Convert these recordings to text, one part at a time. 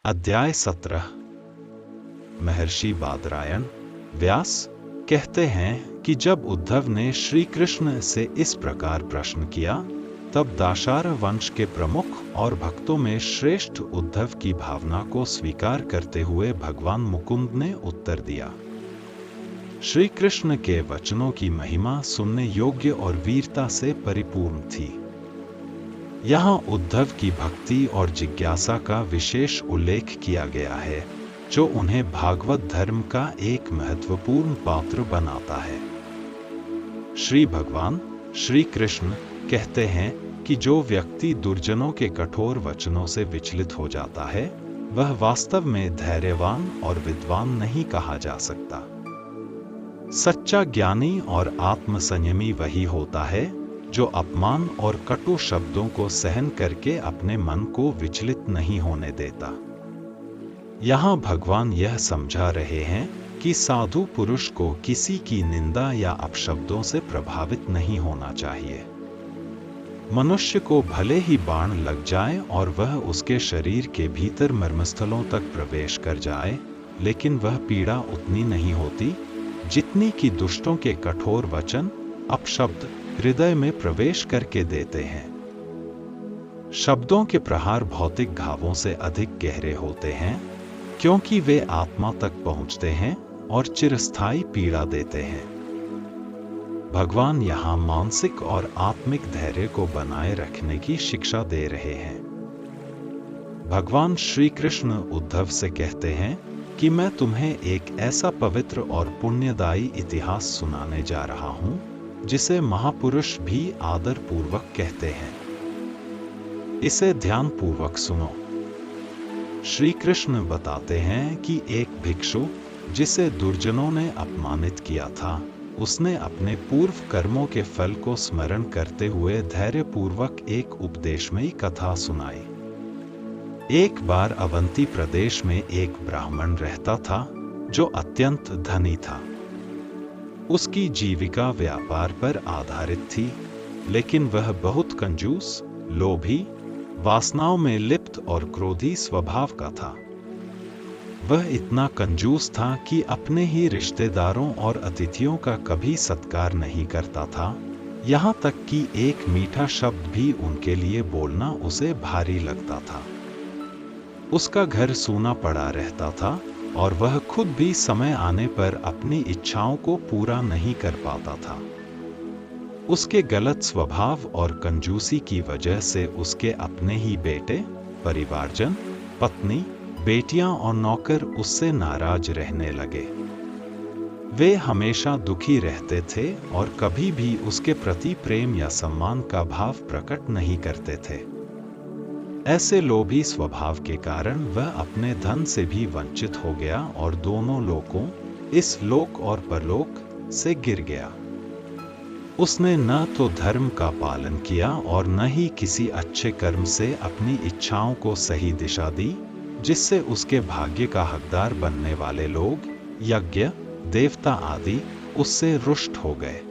अध्याय 17। महर्षि बादरायण व्यास कहते हैं कि जब उद्धव ने श्री कृष्ण से इस प्रकार प्रश्न किया, तब दाशार वंश के प्रमुख और भक्तों में श्रेष्ठ उद्धव की भावना को स्वीकार करते हुए भगवान मुकुंद ने उत्तर दिया। श्री कृष्ण के वचनों की महिमा सुनने योग्य और वीरता से परिपूर्ण थी। यहाँ उद्धव की भक्ति और जिज्ञासा का विशेष उल्लेख किया गया है, जो उन्हें भागवत धर्म का एक महत्वपूर्ण पात्र बनाता है। श्री भगवान श्री कृष्ण कहते हैं कि जो व्यक्ति दुर्जनों के कठोर वचनों से विचलित हो जाता है, वह वास्तव में धैर्यवान और विद्वान नहीं कहा जा सकता। सच्चा ज्ञानी और आत्मसंयमी वही होता है जो अपमान और कटु शब्दों को सहन करके अपने मन को विचलित नहीं होने देता। यहाँ भगवान यह समझा रहे हैं कि साधु पुरुष को किसी की निंदा या अपशब्दों से प्रभावित नहीं होना चाहिए। मनुष्य को भले ही बाण लग जाए और वह उसके शरीर के भीतर मर्मस्थलों तक प्रवेश कर जाए, लेकिन वह पीड़ा उतनी नहीं होती जितनी कि दुष्टों के कठोर वचन अपशब्द हृदय में प्रवेश करके देते हैं। शब्दों के प्रहार भौतिक घावों से अधिक गहरे होते हैं, क्योंकि वे आत्मा तक पहुंचते हैं और चिरस्थायी पीड़ा देते हैं। भगवान यहाँ मानसिक और आत्मिक धैर्य को बनाए रखने की शिक्षा दे रहे हैं। भगवान श्री कृष्ण उद्धव से कहते हैं कि मैं तुम्हें एक ऐसा पवित्र और पुण्यदायी इतिहास सुनाने जा रहा हूं, जिसे महापुरुष भी आदर पूर्वक कहते हैं। इसे ध्यान पूर्वक सुनो। श्री कृष्ण बताते हैं कि एक भिक्षु, जिसे दुर्जनों ने अपमानित किया था, उसने अपने पूर्व कर्मों के फल को स्मरण करते हुए धैर्य पूर्वक एक उपदेशमयी कथा सुनाई। एक बार अवंती प्रदेश में एक ब्राह्मण रहता था, जो अत्यंत धनी था। उसकी जीविका व्यापार पर आधारित थी, लेकिन वह बहुत कंजूस, लोभी, वासनाओं में लिप्त और क्रोधी स्वभाव का था। वह इतना कंजूस था कि अपने ही रिश्तेदारों और अतिथियों का कभी सत्कार नहीं करता था, यहाँ तक कि एक मीठा शब्द भी उनके लिए बोलना उसे भारी लगता था। उसका घर सूना पड़ा रहता था और वह खुद भी समय आने पर अपनी इच्छाओं को पूरा नहीं कर पाता था। उसके गलत स्वभाव और कंजूसी की वजह से उसके अपने ही बेटे, परिवारजन, पत्नी, बेटियां और नौकर उससे नाराज रहने लगे। वे हमेशा दुखी रहते थे और कभी भी उसके प्रति प्रेम या सम्मान का भाव प्रकट नहीं करते थे। ऐसे लोभी स्वभाव के कारण वह अपने धन से भी वंचित हो गया और दोनों लोकों, इस लोक और परलोक, से गिर गया। उसने न तो धर्म का पालन किया और न ही किसी अच्छे कर्म से अपनी इच्छाओं को सही दिशा दी, जिससे उसके भाग्य का हकदार बनने वाले लोग, यज्ञ, देवता आदि उससे रुष्ट हो गए।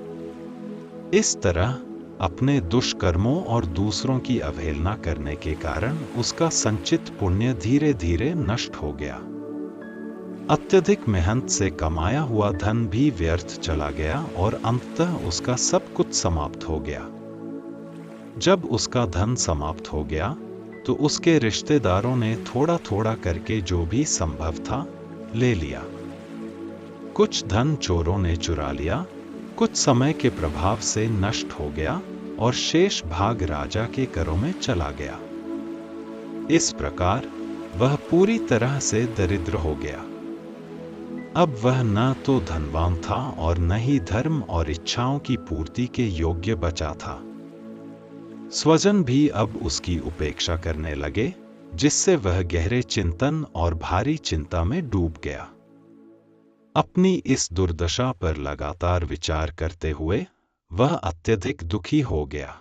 इस तरह अपने दुष्कर्मों और दूसरों की अवहेलना करने के कारण उसका संचित पुण्य धीरे धीरे नष्ट हो गया। अत्यधिक मेहनत से कमाया हुआ धन भी व्यर्थ चला गया और अंततः उसका सब कुछ समाप्त हो गया। जब उसका धन समाप्त हो गया, तो उसके रिश्तेदारों ने थोड़ा थोड़ा करके जो भी संभव था ले लिया। कुछ धन चोरों ने चुरा लिया, कुछ समय के प्रभाव से नष्ट हो गया और शेष भाग राजा के करों में चला गया। इस प्रकार वह पूरी तरह से दरिद्र हो गया। अब वह न तो धनवान था और न ही धर्म और इच्छाओं की पूर्ति के योग्य बचा था। स्वजन भी अब उसकी उपेक्षा करने लगे, जिससे वह गहरे चिंतन और भारी चिंता में डूब गया। अपनी इस दुर्दशा पर लगातार विचार करते हुए वह अत्यधिक दुखी हो गया।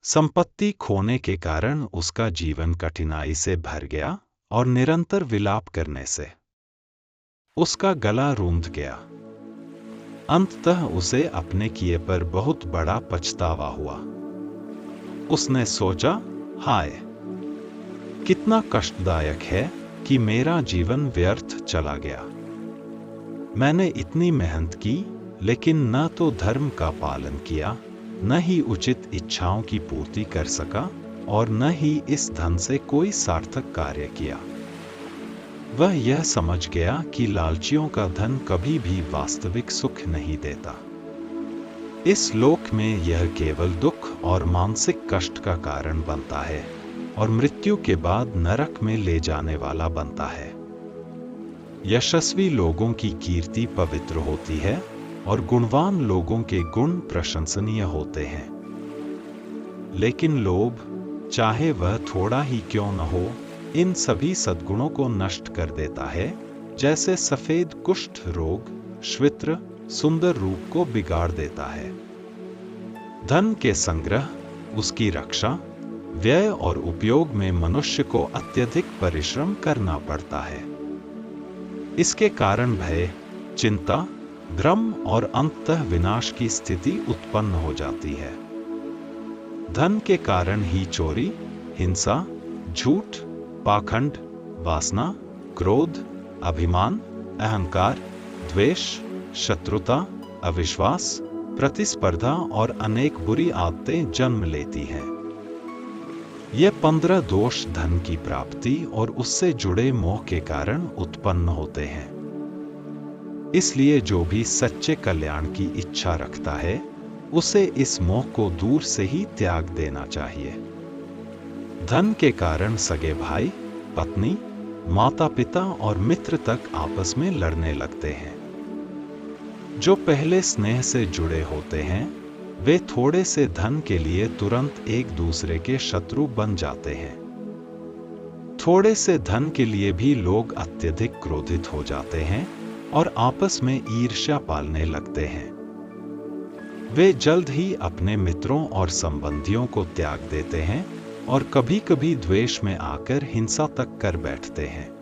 संपत्ति खोने के कारण उसका जीवन कठिनाई से भर गया और निरंतर विलाप करने से उसका गला रूंध गया। अंततः उसे अपने किए पर बहुत बड़ा पछतावा हुआ। उसने सोचा, हाय, कितना कष्टदायक है कि मेरा जीवन व्यर्थ चला गया। मैंने इतनी मेहनत की, लेकिन न तो धर्म का पालन किया, न ही उचित इच्छाओं की पूर्ति कर सका, और न ही इस धन से कोई सार्थक कार्य किया। वह यह समझ गया कि लालचियों का धन कभी भी वास्तविक सुख नहीं देता। इस लोक में यह केवल दुख और मानसिक कष्ट का कारण बनता है और मृत्यु के बाद नरक में ले जाने वाला बनता है। यशस्वी लोगों की कीर्ति पवित्र होती है और गुणवान लोगों के गुण प्रशंसनीय होते हैं। लेकिन लोभ, चाहे वह थोड़ा ही क्यों न हो, इन सभी सद्गुणों को नष्ट कर देता है, जैसे सफेद कुष्ठ रोग श्वित्र सुंदर रूप को बिगाड़ देता है। धन के संग्रह, उसकी रक्षा, व्यय और उपयोग में मनुष्य को अत्यधिक परिश्रम करना पड़ता है। इसके कारण भय, चिंता, भ्रम और अंततः विनाश की स्थिति उत्पन्न हो जाती है। धन के कारण ही चोरी, हिंसा, झूठ, पाखंड, वासना, क्रोध, अभिमान, अहंकार, द्वेष, शत्रुता, अविश्वास, प्रतिस्पर्धा और अनेक बुरी आदतें जन्म लेती हैं। ये 15 दोष धन की प्राप्ति और उससे जुड़े मोह के कारण उत्पन्न होते हैं। इसलिए जो भी सच्चे कल्याण की इच्छा रखता है, उसे इस मोह को दूर से ही त्याग देना चाहिए। धन के कारण सगे भाई, पत्नी, माता पिता और मित्र तक आपस में लड़ने लगते हैं। जो पहले स्नेह से जुड़े होते हैं, वे थोड़े से धन के लिए तुरंत एक दूसरे के शत्रु बन जाते हैं। थोड़े से धन के लिए भी लोग अत्यधिक क्रोधित हो जाते हैं और आपस में ईर्ष्या पालने लगते हैं। वे जल्द ही अपने मित्रों और संबंधियों को त्याग देते हैं और कभी-कभी द्वेष में आकर हिंसा तक कर बैठते हैं।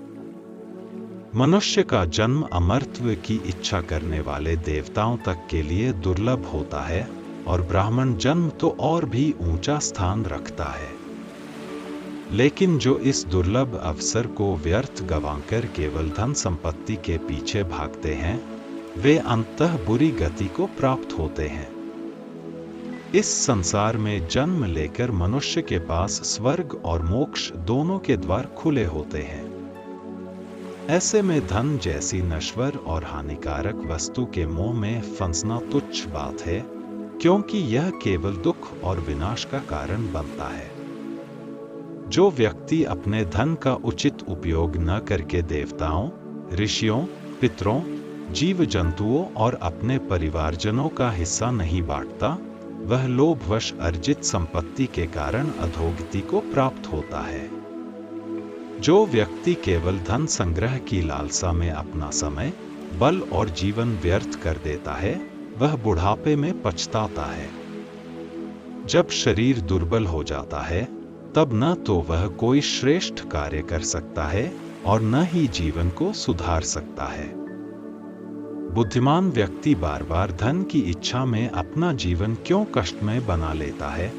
मनुष्य का जन्म अमरत्व की इच्छा करने वाले देवताओं तक के लिए दुर्लभ होता है और ब्राह्मण जन्म तो और भी ऊंचा स्थान रखता है। लेकिन जो इस दुर्लभ अवसर को व्यर्थ गंवाकर केवल धन संपत्ति के पीछे भागते हैं, वे अंततः बुरी गति को प्राप्त होते हैं। इस संसार में जन्म लेकर मनुष्य के पास स्वर्ग और मोक्ष दोनों के द्वार खुले होते हैं। ऐसे में धन जैसी नश्वर और हानिकारक वस्तु के मोह में फंसना तुच्छ बात है, क्योंकि यह केवल दुख और विनाश का कारण बनता है। जो व्यक्ति अपने धन का उचित उपयोग न करके देवताओं, ऋषियों, पितरों, जीव जंतुओं और अपने परिवारजनों का हिस्सा नहीं बांटता, वह लोभवश अर्जित संपत्ति के कारण अधोगति को प्राप्त होता है। जो व्यक्ति केवल धन संग्रह की लालसा में अपना समय, बल और जीवन व्यर्थ कर देता है, वह बुढ़ापे में पछताता है। जब शरीर दुर्बल हो जाता है, तब न तो वह कोई श्रेष्ठ कार्य कर सकता है और न ही जीवन को सुधार सकता है। बुद्धिमान व्यक्ति बार बार धन की इच्छा में अपना जीवन क्यों कष्टमय बना लेता है?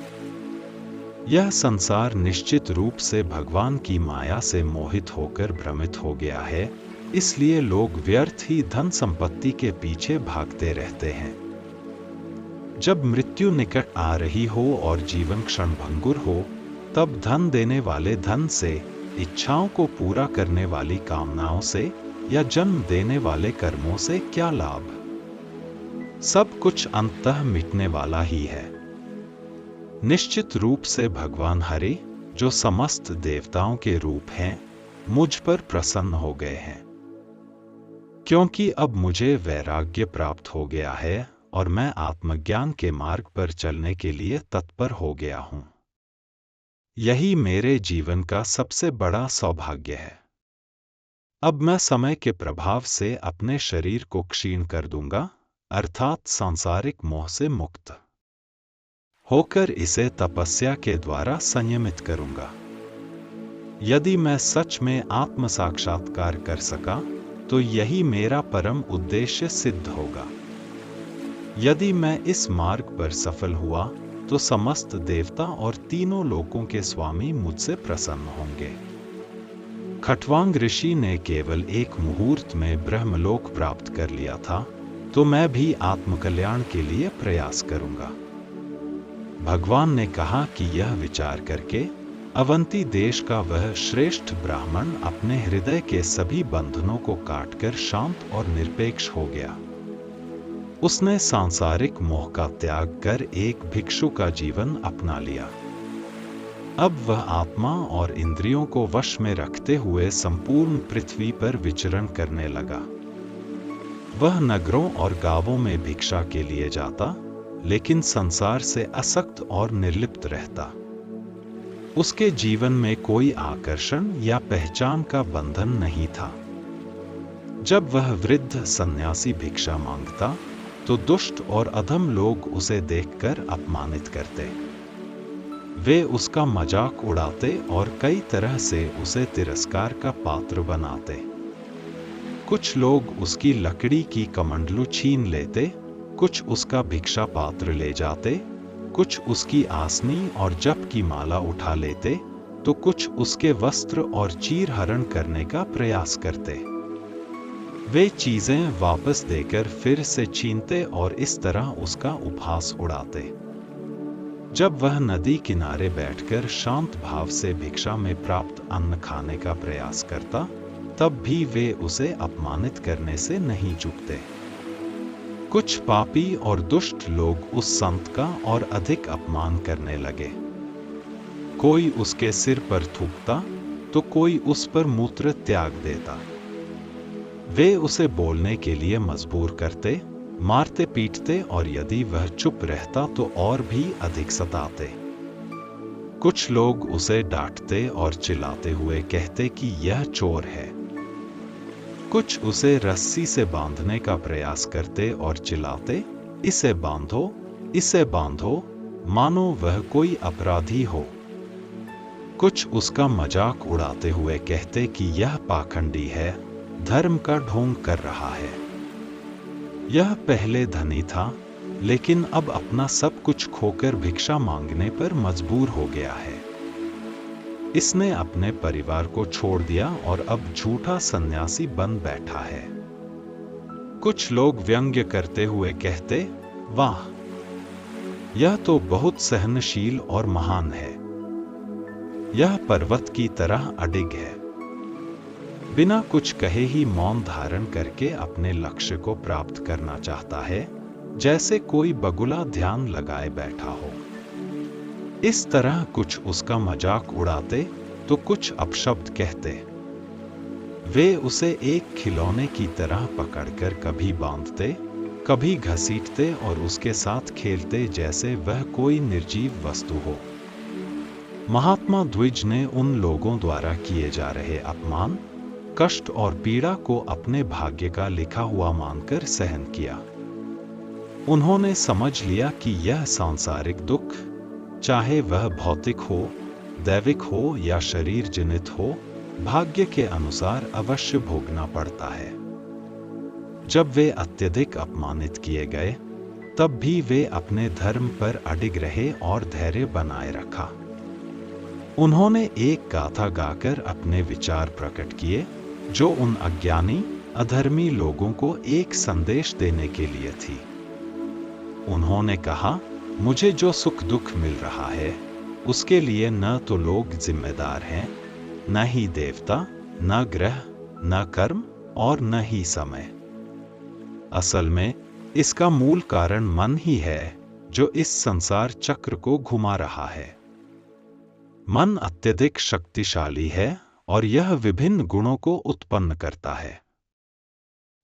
यह संसार निश्चित रूप से भगवान की माया से मोहित होकर भ्रमित हो गया है, इसलिए लोग व्यर्थ ही धन संपत्ति के पीछे भागते रहते हैं। जब मृत्यु निकट आ रही हो और जीवन क्षणभंगुर हो, तब धन देने वाले धन से, इच्छाओं को पूरा करने वाली कामनाओं से या जन्म देने वाले कर्मों से क्या लाभ? सब कुछ अंततः मिटने वाला ही है। निश्चित रूप से भगवान हरि, जो समस्त देवताओं के रूप हैं, मुझ पर प्रसन्न हो गए हैं, क्योंकि अब मुझे वैराग्य प्राप्त हो गया है और मैं आत्मज्ञान के मार्ग पर चलने के लिए तत्पर हो गया हूं। यही मेरे जीवन का सबसे बड़ा सौभाग्य है। अब मैं समय के प्रभाव से अपने शरीर को क्षीण कर दूंगा, अर्थात सांसारिक मोह से मुक्त होकर इसे तपस्या के द्वारा संयमित करूंगा। यदि मैं सच में आत्म साक्षात्कार कर सका, तो यही मेरा परम उद्देश्य सिद्ध होगा। यदि मैं इस मार्ग पर सफल हुआ, तो समस्त देवता और तीनों लोकों के स्वामी मुझसे प्रसन्न होंगे। खटवांग ऋषि ने केवल एक मुहूर्त में ब्रह्मलोक प्राप्त कर लिया था, तो मैं भी आत्मकल्याण के लिए प्रयास करूंगा। भगवान ने कहा कि यह विचार करके अवंती देश का वह श्रेष्ठ ब्राह्मण अपने हृदय के सभी बंधनों को काटकर शांत और निरपेक्ष हो गया। उसने सांसारिक मोह का त्याग कर एक भिक्षु का जीवन अपना लिया। अब वह आत्मा और इंद्रियों को वश में रखते हुए संपूर्ण पृथ्वी पर विचरण करने लगा। वह नगरों और गांवों में भिक्षा के लिए जाता, लेकिन संसार से असक्त और निर्लिप्त रहता। उसके जीवन में कोई आकर्षण या पहचान का बंधन नहीं था। जब वह वृद्ध सन्यासी भिक्षा मांगता, तो दुष्ट और अधम लोग उसे देखकर अपमानित करते। वे उसका मजाक उड़ाते और कई तरह से उसे तिरस्कार का पात्र बनाते। कुछ लोग उसकी लकड़ी की कमंडलू छीन लेते, कुछ उसका भिक्षा पात्र ले जाते, कुछ उसकी आसनी और जप की माला उठा लेते, तो कुछ उसके वस्त्र और चीर हरण करने का प्रयास करते। वे चीजें वापस देकर फिर से छीनते और इस तरह उसका उपहास उड़ाते। जब वह नदी किनारे बैठकर शांत भाव से भिक्षा में प्राप्त अन्न खाने का प्रयास करता, तब भी वे उसे अपमानित करने से नहीं चूकते। कुछ पापी और दुष्ट लोग उस संत का और अधिक अपमान करने लगे। कोई उसके सिर पर थूकता, तो कोई उस पर मूत्र त्याग देता। वे उसे बोलने के लिए मजबूर करते, मारते पीटते और यदि वह चुप रहता तो और भी अधिक सताते। कुछ लोग उसे डांटते और चिल्लाते हुए कहते कि यह चोर है। कुछ उसे रस्सी से बांधने का प्रयास करते और चिल्लाते, इसे बांधो, इसे बांधो, मानो वह कोई अपराधी हो। कुछ उसका मजाक उड़ाते हुए कहते कि यह पाखंडी है, धर्म का ढोंग कर रहा है। यह पहले धनी था, लेकिन अब अपना सब कुछ खोकर भिक्षा मांगने पर मजबूर हो गया है। इसने अपने परिवार को छोड़ दिया और अब झूठा सन्यासी बन बैठा है। कुछ लोग व्यंग्य करते हुए कहते, वाह, यह तो बहुत सहनशील और महान है। यह पर्वत की तरह अडिग है। बिना कुछ कहे ही मौन धारण करके अपने लक्ष्य को प्राप्त करना चाहता है, जैसे कोई बगुला ध्यान लगाए बैठा हो। इस तरह कुछ उसका मजाक उड़ाते, तो कुछ अपशब्द कहते। वे उसे एक खिलौने की तरह पकड़कर कभी बांधते, कभी घसीटते और उसके साथ खेलते जैसे वह कोई निर्जीव वस्तु हो। महात्मा द्विज ने उन लोगों द्वारा किए जा रहे अपमान, कष्ट और पीड़ा को अपने भाग्य का लिखा हुआ मानकर सहन किया। उन्होंने समझ लिया कि यह सांसारिक दुख, चाहे वह भौतिक हो, दैविक हो या शरीर जनित हो, भाग्य के अनुसार अवश्य भोगना पड़ता है। जब वे अत्यधिक अपमानित किए गए, तब भी वे अपने धर्म पर अडिग रहे और धैर्य बनाए रखा। उन्होंने एक गाथा गाकर अपने विचार प्रकट किए, जो उन अज्ञानी, अधर्मी लोगों को एक संदेश देने के लिए थी। उन्होंने कहा, मुझे जो सुख दुख मिल रहा है, उसके लिए न तो लोग जिम्मेदार हैं, न ही देवता, न ग्रह, न कर्म और न ही समय। असल में इसका मूल कारण मन ही है, जो इस संसार चक्र को घुमा रहा है। मन अत्यधिक शक्तिशाली है और यह विभिन्न गुणों को उत्पन्न करता है।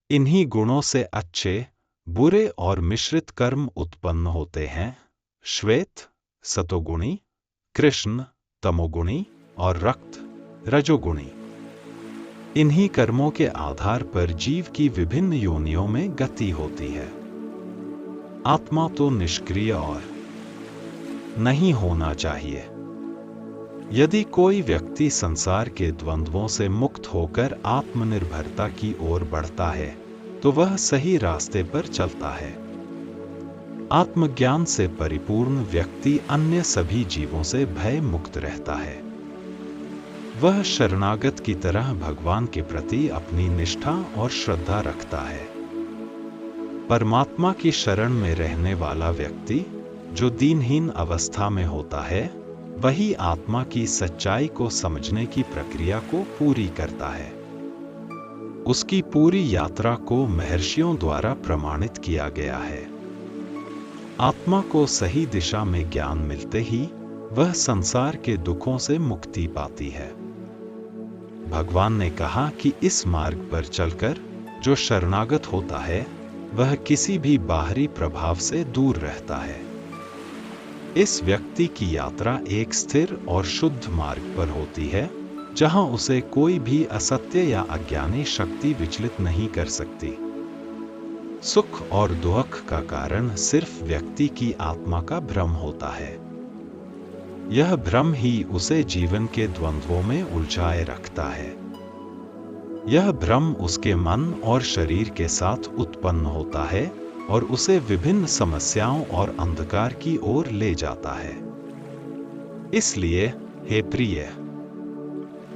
इन्हीं गुणों से अच्छे, बुरे और मिश्रित कर्म उत्पन्न होते हैं। श्वेत सतोगुणी, कृष्ण तमोगुणी और रक्त रजोगुणी। इन्हीं कर्मों के आधार पर जीव की विभिन्न योनियों में गति होती है। आत्मा तो निष्क्रिय और नहीं होना चाहिए। यदि कोई व्यक्ति संसार के द्वंद्वों से मुक्त होकर आत्मनिर्भरता की ओर बढ़ता है, तो वह सही रास्ते पर चलता है। आत्मज्ञान से परिपूर्ण व्यक्ति अन्य सभी जीवों से भय मुक्त रहता है। वह शरणागत की तरह भगवान के प्रति अपनी निष्ठा और श्रद्धा रखता है। परमात्मा की शरण में रहने वाला व्यक्ति जो दीनहीन अवस्था में होता है, वही आत्मा की सच्चाई को समझने की प्रक्रिया को पूरी करता है। उसकी पूरी यात्रा को महर्षियों द्वारा प्रमाणित किया गया है। आत्मा को सही दिशा में ज्ञान मिलते ही वह संसार के दुखों से मुक्ति पाती है। भगवान ने कहा कि इस मार्ग पर चलकर जो शरणागत होता है, वह किसी भी बाहरी प्रभाव से दूर रहता है। इस व्यक्ति की यात्रा एक स्थिर और शुद्ध मार्ग पर होती है, जहां उसे कोई भी असत्य या अज्ञानी शक्ति विचलित नहीं कर सकती। सुख और दुख का कारण सिर्फ व्यक्ति की आत्मा का भ्रम होता है। यह भ्रम ही उसे जीवन के द्वंद्वों में उलझाए रखता है। यह भ्रम उसके मन और शरीर के साथ उत्पन्न होता है और उसे विभिन्न समस्याओं और अंधकार की ओर ले जाता है। इसलिए हे प्रिय,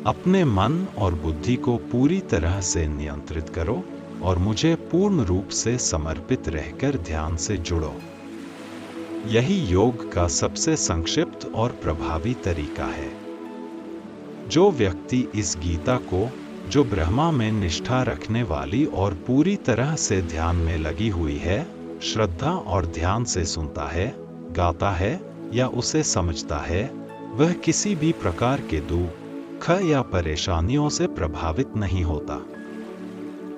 अपने मन और बुद्धि को पूरी तरह से नियंत्रित करो और मुझे पूर्ण रूप से समर्पित रहकर ध्यान से जुड़ो। यही योग का सबसे संक्षिप्त और प्रभावी तरीका है। जो व्यक्ति इस गीता को, जो ब्रह्मा में निष्ठा रखने वाली और पूरी तरह से ध्यान में लगी हुई है, श्रद्धा और ध्यान से सुनता है, गाता है या उसे समझता है, वह किसी भी प्रकार के दुख या परेशानियों से प्रभावित नहीं होता।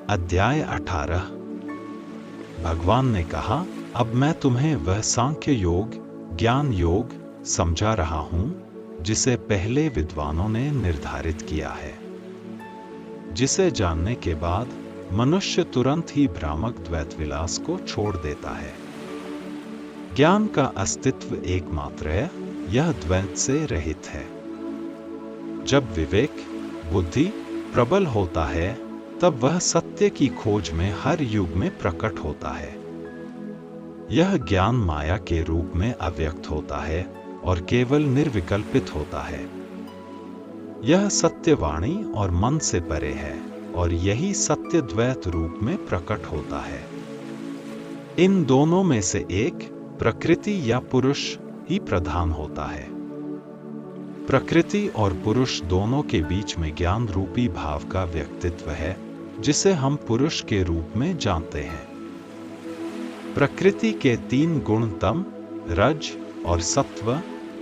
अध्याय 18। भगवान ने कहा, अब मैं तुम्हें वह सांख्य योग, ज्ञान योग समझा रहा हूं, जिसे पहले विद्वानों ने निर्धारित किया है, जिसे जानने के बाद मनुष्य तुरंत ही भ्रामक द्वैत विलास को छोड़ देता है। ज्ञान का अस्तित्व एकमात्र है, यह द्वैत से रहित है। जब विवेक, बुद्धि प्रबल होता है, तब वह सत्य की खोज में हर युग में प्रकट होता है। यह ज्ञान माया के रूप में अव्यक्त होता है और केवल निर्विकल्पित होता है। यह सत्यवाणी और मन से परे है और यही सत्य द्वैत रूप में प्रकट होता है। इन दोनों में से एक, प्रकृति या पुरुष, ही प्रधान होता है। प्रकृति और पुरुष दोनों के बीच में ज्ञान रूपी भाव का व्यक्तित्व है, जिसे हम पुरुष के रूप में जानते हैं। प्रकृति के 3 गुण तम, रज और सत्व,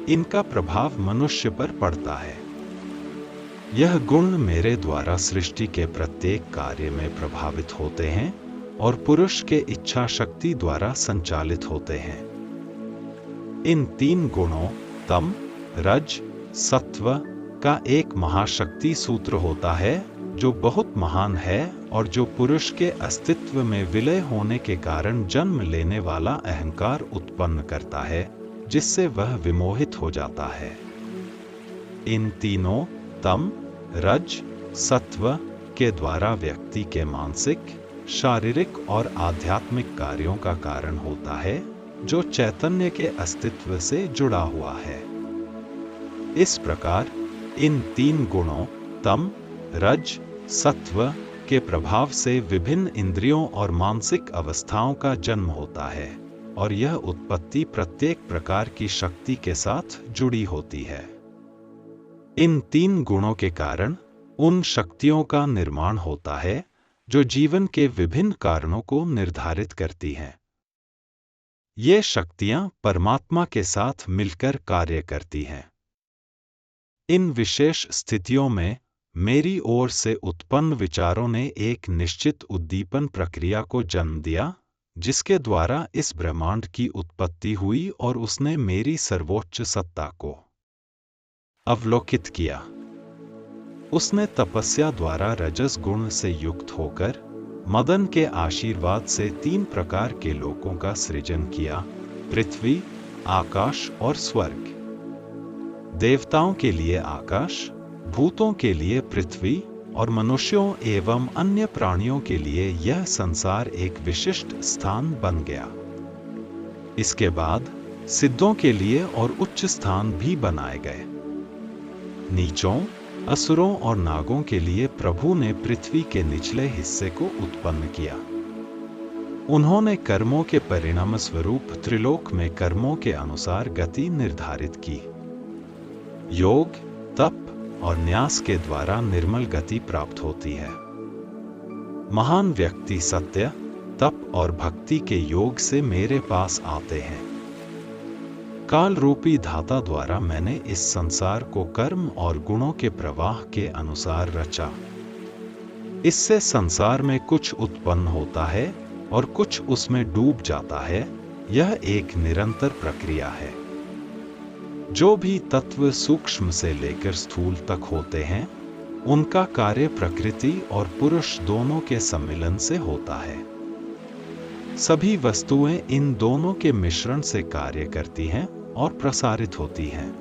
इनका प्रभाव मनुष्य पर पड़ता है। यह गुण मेरे द्वारा सृष्टि के प्रत्येक कार्य में प्रभावित होते हैं और पुरुष के इच्छा शक्ति द्वारा संचालित होते हैं। इन 3 गुणों तम, रज, सत्व का एक महाशक्ति सूत्र होता है, जो बहुत महान है और जो पुरुष के अस्तित्व में विलय होने के कारण जन्म लेने वाला अहंकार उत्पन्न करता है, जिससे वह विमोहित हो जाता है। इन तीनों तम, रज, सत्व के द्वारा व्यक्ति के मानसिक, शारीरिक और आध्यात्मिक कार्यों का कारण होता है, जो चैतन्य के अस्तित्व से जुड़ा हुआ है। इस प्रकार इन 3 गुणों तम, रज, सत्व के प्रभाव से विभिन्न इंद्रियों और मानसिक अवस्थाओं का जन्म होता है और यह उत्पत्ति प्रत्येक प्रकार की शक्ति के साथ जुड़ी होती है। इन 3 गुणों के कारण उन शक्तियों का निर्माण होता है जो जीवन के विभिन्न कारणों को निर्धारित करती हैं। ये शक्तियां परमात्मा के साथ मिलकर कार्य करती हैं। इन विशेष स्थितियों में मेरी ओर से उत्पन्न विचारों ने एक निश्चित उद्दीपन प्रक्रिया को जन्म दिया, जिसके द्वारा इस ब्रह्मांड की उत्पत्ति हुई और उसने मेरी सर्वोच्च सत्ता को अवलोकित किया। उसने तपस्या द्वारा रजस गुण से युक्त होकर मदन के आशीर्वाद से 3 प्रकार के लोकों का सृजन किया: पृथ्वी, आकाश और स्वर्ग। देवताओं के लिए आकाश, भूतों के लिए पृथ्वी और मनुष्यों एवं अन्य प्राणियों के लिए यह संसार एक विशिष्ट स्थान बन गया। इसके बाद सिद्धों के लिए और उच्च स्थान भी बनाए गए। नीचों असुरों और नागों के लिए प्रभु ने पृथ्वी के निचले हिस्से को उत्पन्न किया। उन्होंने कर्मों के परिणाम स्वरूप त्रिलोक में कर्मों के अनुसार गति निर्धारित की। योग, तप और न्यास के द्वारा निर्मल गति प्राप्त होती है। महान व्यक्ति सत्य, तप और भक्ति के योग से मेरे पास आते हैं। काल रूपी धाता द्वारा मैंने इस संसार को कर्म और गुणों के प्रवाह के अनुसार रचा। इससे संसार में कुछ उत्पन्न होता है और कुछ उसमें डूब जाता है। यह एक निरंतर प्रक्रिया है। जो भी तत्व सूक्ष्म से लेकर स्थूल तक होते हैं, उनका कार्य प्रकृति और पुरुष दोनों के सम्मिलन से होता है। सभी वस्तुएं इन दोनों के मिश्रण से कार्य करती हैं और प्रसारित होती हैं।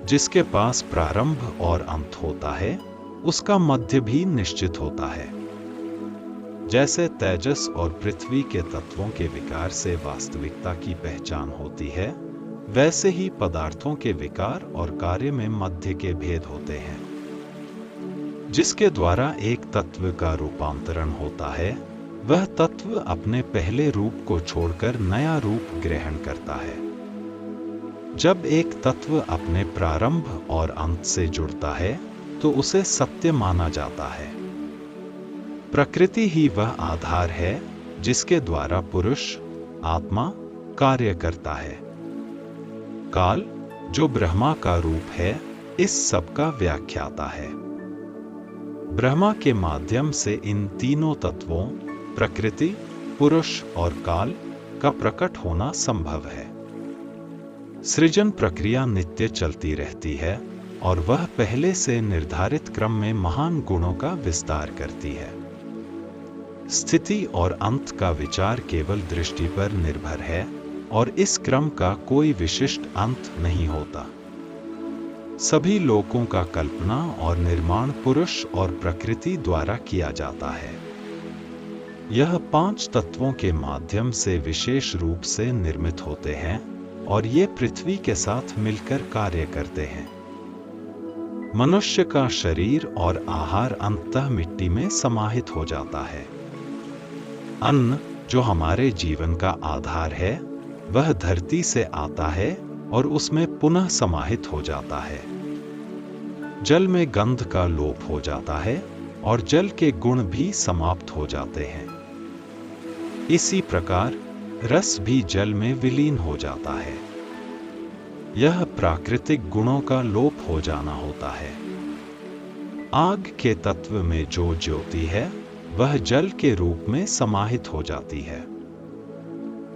जिसके पास प्रारंभ और अंत होता है, उसका मध्य भी निश्चित होता है। जैसे तेजस और पृथ्वी के तत्वों के विकार से वास्तविकता की पहचान होती है, वैसे ही पदार्थों के विकार और कार्य में मध्य के भेद होते हैं। जिसके द्वारा एक तत्व का रूपांतरण होता है, वह तत्व अपने पहले रूप को छोड़कर नया रूप ग्रहण करता है। जब एक तत्व अपने प्रारंभ और अंत से जुड़ता है, तो उसे सत्य माना जाता है। प्रकृति ही वह आधार है जिसके द्वारा पुरुष, आत्मा कार्य करता है। काल, जो ब्रह्मा का रूप है, इस सब का व्याख्याता है। ब्रह्मा के माध्यम से इन तीनों तत्वों प्रकृति, पुरुष और काल का प्रकट होना संभव है। सृजन प्रक्रिया नित्य चलती रहती है और वह पहले से निर्धारित क्रम में महान गुणों का विस्तार करती है। स्थिति और अंत का विचार केवल दृष्टि पर निर्भर है और इस क्रम का कोई विशिष्ट अंत नहीं होता। सभी लोकों का कल्पना और निर्माण पुरुष और प्रकृति द्वारा किया जाता है। यह 5 तत्वों के माध्यम से विशेष रूप से निर्मित होते हैं और ये पृथ्वी के साथ मिलकर कार्य करते हैं। मनुष्य का शरीर और आहार अंततः मिट्टी में समाहित हो जाता है। अन्न, जो हमारे जीवन का आधार है, वह धरती से आता है और उसमें पुनः समाहित हो जाता है। जल में गंध का लोप हो जाता है और जल के गुण भी समाप्त हो जाते हैं। इसी प्रकार रस भी जल में विलीन हो जाता है। यह प्राकृतिक गुणों का लोप हो जाना होता है। आग के तत्व में जो ज्योति है, वह जल के रूप में समाहित हो जाती है।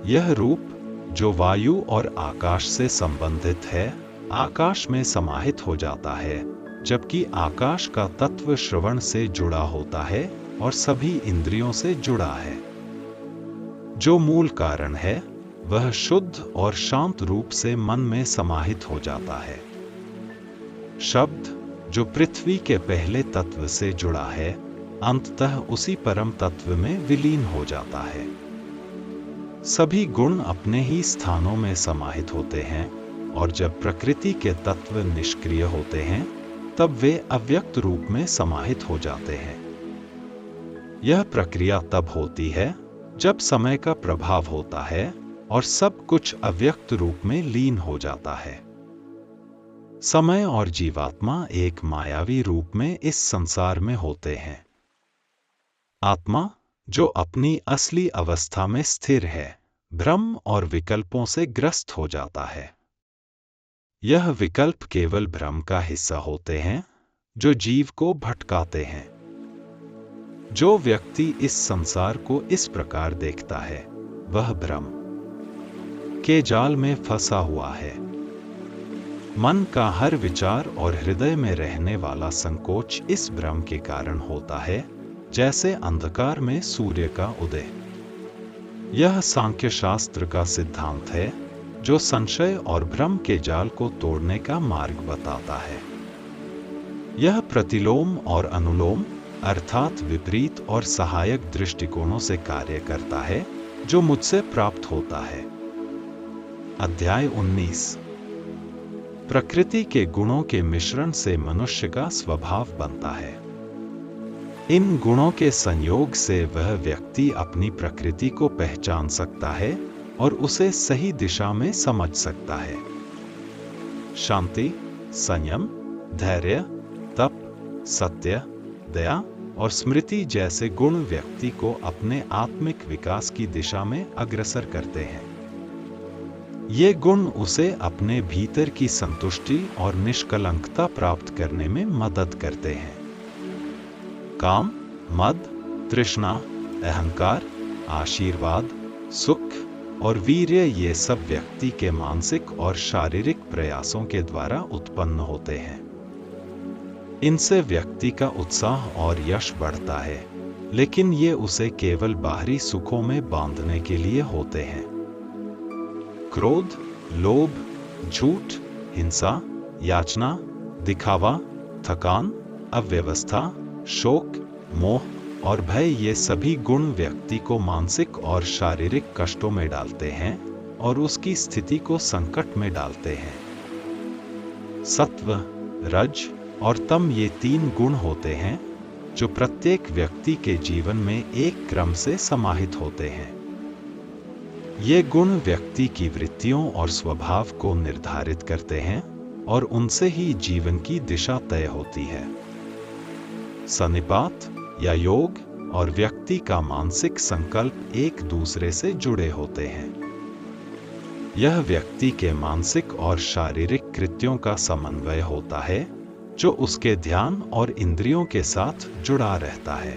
यह रूप, जो वायु और आकाश से संबंधित है, आकाश में समाहित हो जाता है, जबकि आकाश का तत्व श्रवण से जुड़ा होता है और सभी इंद्रियों से जुड़ा है। जो मूल कारण है, वह शुद्ध और शांत रूप से मन में समाहित हो जाता है। शब्द, जो पृथ्वी के पहले तत्व से जुड़ा है, अंततः उसी परम तत्व में विलीन हो जाता है। सभी गुण अपने ही स्थानों में समाहित होते हैं और जब प्रकृति के तत्व निष्क्रिय होते हैं, तब वे अव्यक्त रूप में समाहित हो जाते हैं। यह प्रक्रिया तब होती है जब समय का प्रभाव होता है और सब कुछ अव्यक्त रूप में लीन हो जाता है। समय और जीवात्मा एक मायावी रूप में इस संसार में होते हैं। आत्मा, जो अपनी असली अवस्था में स्थिर है, भ्रम और विकल्पों से ग्रस्त हो जाता है। यह विकल्प केवल भ्रम का हिस्सा होते हैं, जो जीव को भटकाते हैं। जो व्यक्ति इस संसार को इस प्रकार देखता है, वह भ्रम के जाल में फंसा हुआ है। मन का हर विचार और हृदय में रहने वाला संकोच इस भ्रम के कारण होता है, जैसे अंधकार में सूर्य का उदय। यह सांख्य शास्त्र का सिद्धांत है, जो संशय और भ्रम के जाल को तोड़ने का मार्ग बताता है। यह प्रतिलोम और अनुलोम, अर्थात विपरीत और सहायक दृष्टिकोणों से कार्य करता है, जो मुझसे प्राप्त होता है। अध्याय 19। प्रकृति के गुणों के मिश्रण से मनुष्य का स्वभाव बनता है। इन गुणों के संयोग से वह व्यक्ति अपनी प्रकृति को पहचान सकता है और उसे सही दिशा में समझ सकता है। शांति, संयम, धैर्य, तप, सत्य, दया और स्मृति जैसे गुण व्यक्ति को अपने आत्मिक विकास की दिशा में अग्रसर करते हैं। ये गुण उसे अपने भीतर की संतुष्टि और निष्कलंकता प्राप्त करने में मदद करते हैं। काम, मद, तृष्णा, अहंकार, आशीर्वाद, सुख और वीर्य ये सब व्यक्ति के मानसिक और शारीरिक प्रयासों के द्वारा उत्पन्न होते हैं। इनसे व्यक्ति का उत्साह और यश बढ़ता है, लेकिन ये उसे केवल बाहरी सुखों में बांधने के लिए होते हैं। क्रोध, लोभ, झूठ, हिंसा, याचना, दिखावा, थकान, अव्यवस्था, शोक, मोह और भय ये सभी गुण व्यक्ति को मानसिक और शारीरिक कष्टों में डालते हैं और उसकी स्थिति को संकट में डालते हैं। सत्व, रज और तम ये 3 गुण होते हैं जो प्रत्येक व्यक्ति के जीवन में एक क्रम से समाहित होते हैं। ये गुण व्यक्ति की वृत्तियों और स्वभाव को निर्धारित करते हैं और उनसे ही जीवन की दिशा तय होती है। सन्निपात या योग और व्यक्ति का मानसिक संकल्प एक दूसरे से जुड़े होते हैं। यह व्यक्ति के मानसिक और शारीरिक कृत्यों का समन्वय होता है जो उसके ध्यान और इंद्रियों के साथ जुड़ा रहता है।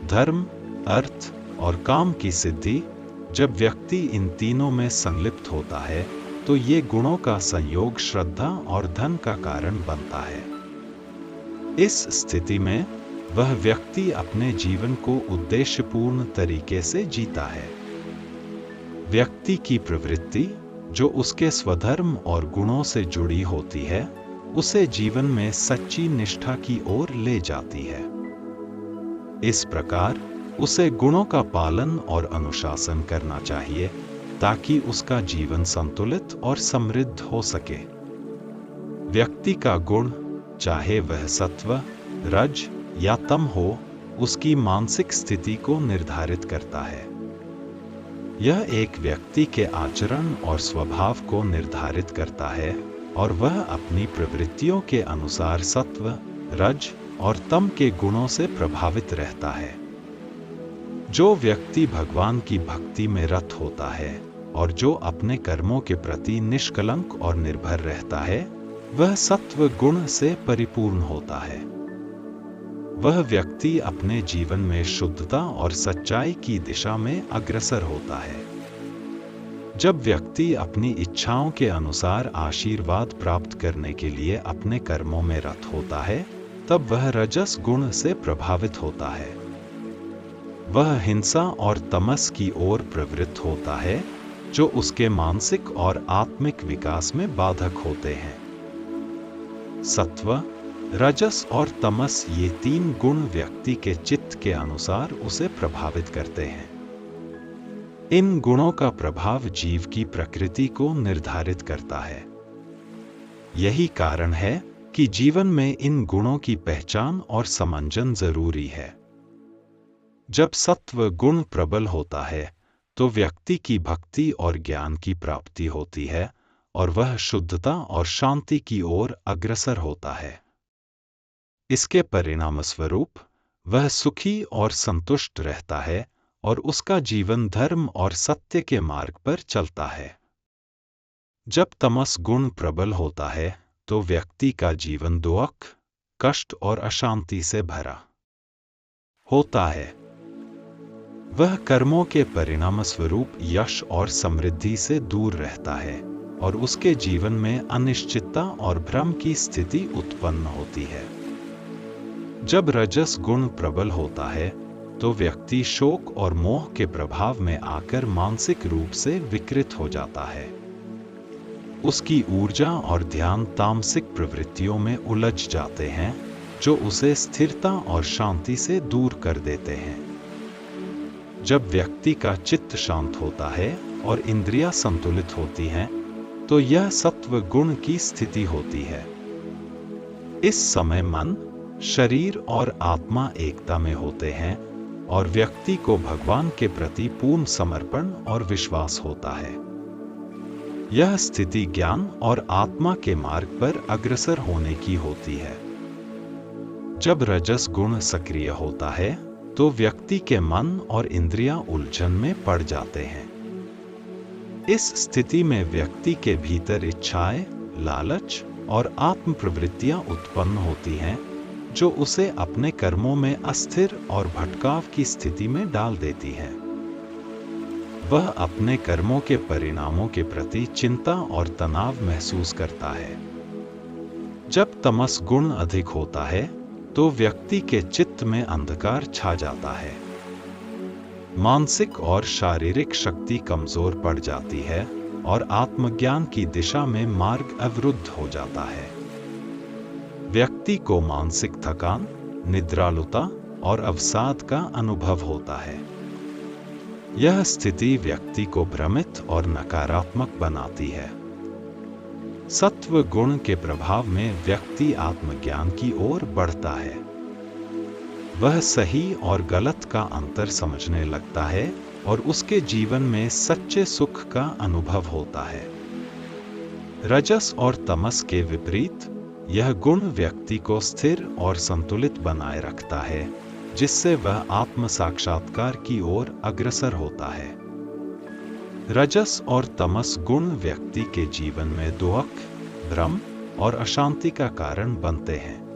धर्म, अर्थ और काम की सिद्धि, जब व्यक्ति इन तीनों में संलिप्त होता है तो ये गुणों का संयोग श्रद्धा और धन का कारण बनता है। इस स्थिति में वह व्यक्ति अपने जीवन को उद्देश्यपूर्ण तरीके से जीता है। व्यक्ति की प्रवृत्ति जो उसके स्वधर्म और गुणों से जुड़ी होती है उसे जीवन में सच्ची निष्ठा की ओर ले जाती है। इस प्रकार उसे गुणों का पालन और अनुशासन करना चाहिए ताकि उसका जीवन संतुलित और समृद्ध हो सके। व्यक्ति का गुण, चाहे वह सत्व, रज या तम हो, उसकी मानसिक स्थिति को निर्धारित करता है। यह एक व्यक्ति के आचरण और स्वभाव को निर्धारित करता है और वह अपनी प्रवृत्तियों के अनुसार सत्व, रज और तम के गुणों से प्रभावित रहता है। जो व्यक्ति भगवान की भक्ति में रत होता है और जो अपने कर्मों के प्रति निष्कलंक और निर्भर रहता है, वह सत्व गुण से परिपूर्ण होता है। वह व्यक्ति अपने जीवन में शुद्धता और सच्चाई की दिशा में अग्रसर होता है। जब व्यक्ति अपनी इच्छाओं के अनुसार आशीर्वाद प्राप्त करने के लिए अपने कर्मों में रत होता है, तब वह रजस गुण से प्रभावित होता है। वह हिंसा और तमस की ओर प्रवृत्त होता है, जो उसके मानसिक और आत्मिक विकास में बाधक होते हैं। सत्व, रजस और तमस ये 3 गुण व्यक्ति के चित्त के अनुसार उसे प्रभावित करते हैं। इन गुणों का प्रभाव जीव की प्रकृति को निर्धारित करता है। यही कारण है कि जीवन में इन गुणों की पहचान और समंजन जरूरी है। जब सत्व गुण प्रबल होता है तो व्यक्ति की भक्ति और ज्ञान की प्राप्ति होती है और वह शुद्धता और शांति की ओर अग्रसर होता है। इसके परिणामस्वरूप वह सुखी और संतुष्ट रहता है और उसका जीवन धर्म और सत्य के मार्ग पर चलता है। जब तमस गुण प्रबल होता है तो व्यक्ति का जीवन दुख, कष्ट और अशांति से भरा होता है। वह कर्मों के परिणामस्वरूप यश और समृद्धि से दूर रहता है और उसके जीवन में अनिश्चितता और भ्रम की स्थिति उत्पन्न होती है। जब रजस गुण प्रबल होता है तो व्यक्ति शोक और मोह के प्रभाव में आकर मानसिक रूप से विकृत हो जाता है। उसकी ऊर्जा और ध्यान तामसिक प्रवृत्तियों में उलझ जाते हैं, जो उसे स्थिरता और शांति से दूर कर देते हैं। जब व्यक्ति का चित्त शांत होता है और इंद्रियां संतुलित होती हैं, तो यह सत्व गुण की स्थिति होती है। इस समय मन, शरीर और आत्मा एकता में होते हैं और व्यक्ति को भगवान के प्रति पूर्ण समर्पण और विश्वास होता है। यह स्थिति ज्ञान और आत्मा के मार्ग पर अग्रसर होने की होती है। जब रजस गुण सक्रिय होता है तो व्यक्ति के मन और इंद्रियां उलझन में पड़ जाते हैं। इस स्थिति में व्यक्ति के भीतर इच्छाएं, लालच और आत्म प्रवृत्तियां उत्पन्न होती हैं, जो उसे अपने कर्मों में अस्थिर और भटकाव की स्थिति में डाल देती हैं। वह अपने कर्मों के परिणामों के प्रति चिंता और तनाव महसूस करता है। जब तमस गुण अधिक होता है तो व्यक्ति के चित्त में अंधकार छा जाता है। मानसिक और शारीरिक शक्ति कमजोर पड़ जाती है और आत्मज्ञान की दिशा में मार्ग अवरुद्ध हो जाता है। व्यक्ति को मानसिक थकान, निद्रालुता और अवसाद का अनुभव होता है। यह स्थिति व्यक्ति को भ्रमित और नकारात्मक बनाती है। सत्व गुण के प्रभाव में व्यक्ति आत्मज्ञान की ओर बढ़ता है। वह सही और गलत का अंतर समझने लगता है और उसके जीवन में सच्चे सुख का अनुभव होता है। रजस और तमस के विपरीत यह गुण व्यक्ति को स्थिर और संतुलित बनाए रखता है, जिससे वह आत्म साक्षात्कार की ओर अग्रसर होता है। रजस और तमस गुण व्यक्ति के जीवन में दुख, भ्रम और अशांति का कारण बनते हैं।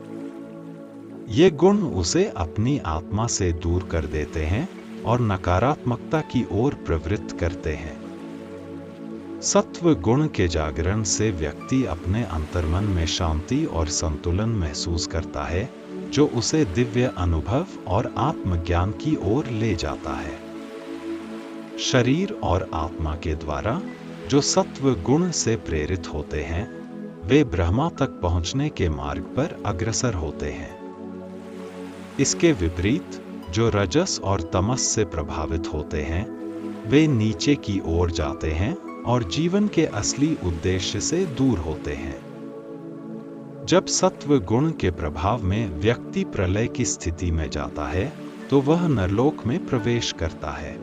ये गुण उसे अपनी आत्मा से दूर कर देते हैं और नकारात्मकता की ओर प्रवृत्त करते हैं। सत्व गुण के जागरण से व्यक्ति अपने अंतर्मन में शांति और संतुलन महसूस करता है, जो उसे दिव्य अनुभव और आत्मज्ञान की ओर ले जाता है। शरीर और आत्मा के द्वारा जो सत्व गुण से प्रेरित होते हैं, वे ब्रह्मा तक पहुंचने के मार्ग पर अग्रसर होते हैं। इसके विपरीत जो रजस और तमस से प्रभावित होते हैं, वे नीचे की ओर जाते हैं और जीवन के असली उद्देश्य से दूर होते हैं। जब सत्व गुण के प्रभाव में व्यक्ति प्रलय की स्थिति में जाता है, तो वह नरलोक में प्रवेश करता है।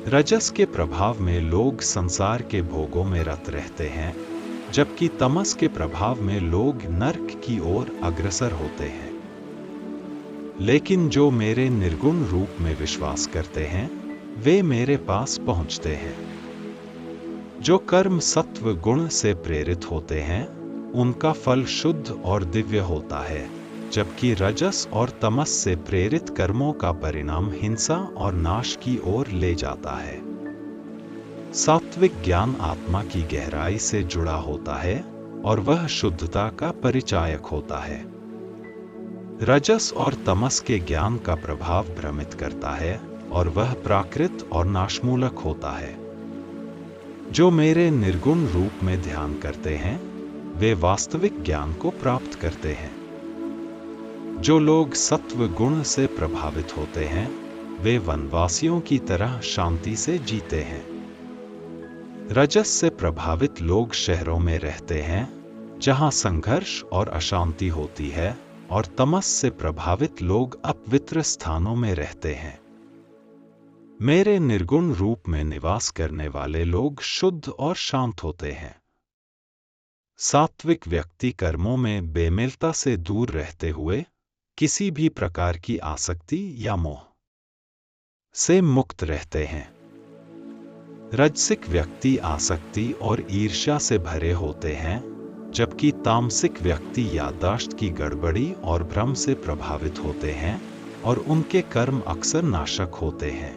रजस के प्रभाव में लोग संसार के भोगों में रत रहते हैं, जबकि तमस के प्रभाव में लोग नरक की ओर अग्रसर होते हैं। लेकिन जो मेरे निर्गुण रूप में विश्वास करते हैं, वे मेरे पास पहुंचते हैं। जो कर्म सत्व गुण से प्रेरित होते हैं, उनका फल शुद्ध और दिव्य होता है, जबकि रजस और तमस से प्रेरित कर्मों का परिणाम हिंसा और नाश की ओर ले जाता है। सात्विक ज्ञान आत्मा की गहराई से जुड़ा होता है और वह शुद्धता का परिचायक होता है। रजस और तमस के ज्ञान का प्रभाव भ्रमित करता है और वह प्राकृत और नाशमूलक होता है। जो मेरे निर्गुण रूप में ध्यान करते हैं, वे वास्तविक ज्ञान को प्राप्त करते हैं। जो लोग सत्व गुण से प्रभावित होते हैं, वे वनवासियों की तरह शांति से जीते हैं। रजस से प्रभावित लोग शहरों में रहते हैं, जहां संघर्ष और अशांति होती है, और तमस से प्रभावित लोग अपवित्र स्थानों में रहते हैं। मेरे निर्गुण रूप में निवास करने वाले लोग शुद्ध और शांत होते हैं। सात्विक व्यक्ति कर्मों में बेमेलता से दूर रहते हुए किसी भी प्रकार की आसक्ति या मोह से मुक्त रहते हैं। राजसिक व्यक्ति आसक्ति और ईर्ष्या से भरे होते हैं, जबकि तामसिक व्यक्ति याददाश्त की गड़बड़ी और भ्रम से प्रभावित होते हैं और उनके कर्म अक्सर नाशक होते हैं।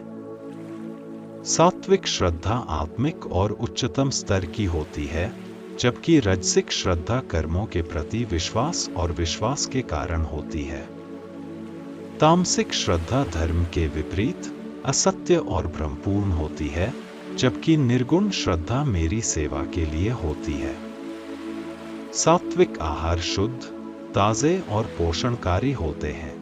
सात्विक श्रद्धा आत्मिक और उच्चतम स्तर की होती है, जबकि राजसिक श्रद्धा कर्मों के प्रति विश्वास और विश्वास के कारण होती है। तामसिक श्रद्धा धर्म के विपरीत असत्य और भ्रमपूर्ण होती है, जबकि निर्गुण श्रद्धा मेरी सेवा के लिए होती है। सात्विक आहार शुद्ध, ताजे और पोषणकारी होते हैं।